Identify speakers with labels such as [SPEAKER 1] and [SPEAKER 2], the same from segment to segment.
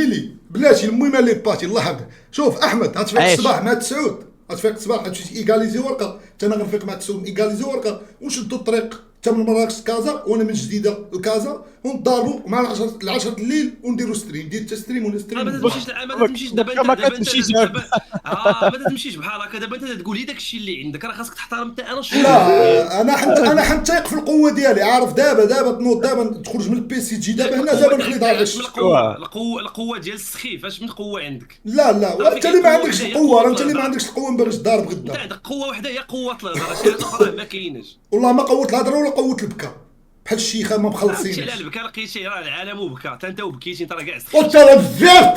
[SPEAKER 1] لي بلاتي المهم لي باتي الله يحفظك. شوف احمد غتفيق الصباح مع تسعود، غتفيق الصباح غتمشي ايكاليزي ورقه، حتى انا غنفيق مع تسعود ايكاليزي ورقه ونشدوا الطريق حتى من مراكش لكازا وانا من جديده لكازا ونضاربوا مع 10 الليل ونديروا ستريم، ندير حتى ستريم ولا ستريم.
[SPEAKER 2] ما تمشيش دابا
[SPEAKER 3] ما
[SPEAKER 2] دابا
[SPEAKER 3] كتمشيش
[SPEAKER 2] ما تمشيش بحال هكا. دابا انت تقول لي داكشي اللي عندك، راه خاصك تحترم حتى انا الشخص.
[SPEAKER 1] لا انا حنتايق في القوه ديالي، عارف دابا تنوض دابا تخرج من البيسي تجي دابا هنا دابا نخلي دار غش.
[SPEAKER 2] القوه ديال السخيف اش من قوه عندك؟
[SPEAKER 1] لا انت اللي ما عندكش القوه، راه انت اللي ما عندكش القوه باش تضارب غدا.
[SPEAKER 2] انت عندك قوه وحده هي قوه الهضره، شي حاجه اخرى ما كايناش.
[SPEAKER 1] والله ما قوه الهضره ولا قوه البكا بحال الشيخه ما
[SPEAKER 2] ماشي
[SPEAKER 1] مخلصينش.
[SPEAKER 2] لا البكا لقيتي راه العالم وبكى، حتى انت وبكيتي انت راه كاع سخيف.
[SPEAKER 1] وترى بزاف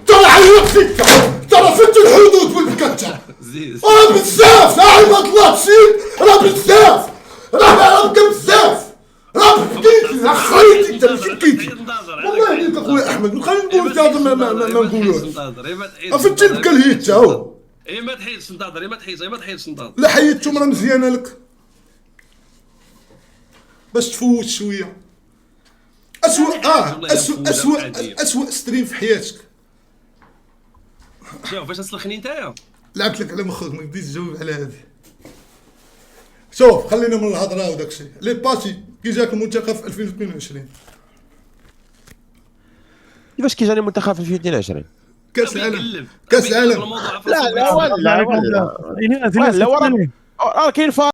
[SPEAKER 1] ترى عيطتك ترى فت الحدود بالبكا
[SPEAKER 2] زيد
[SPEAKER 1] راه بزاف عباد الله تسير راه بزاف راه بزاف راه بكيتي راه خايتي انت ماشي بكيتي والله يعينك اخويا احمد. خلينا نقول هذا ما نقولوش فت البكا الهيت تا هو.
[SPEAKER 2] ما تحيدش ننتظر، ما تحيدش ننتظر.
[SPEAKER 1] لا حيدتهم راه مزيانه لك باش تفوت شويه. أسوأ ستريم في حياتك.
[SPEAKER 2] شوف باش تسلخني نتايا
[SPEAKER 1] لعبت لك على مخك ما بديتش تجاوب على هذه. شوف خلينا من الهضره وداك الشيء. لي باتي كي جاك المنتخب في 2022
[SPEAKER 3] كيفاش كيجاني المنتخب في 2022
[SPEAKER 1] كاس العالم
[SPEAKER 3] لا لا ولا راه كاين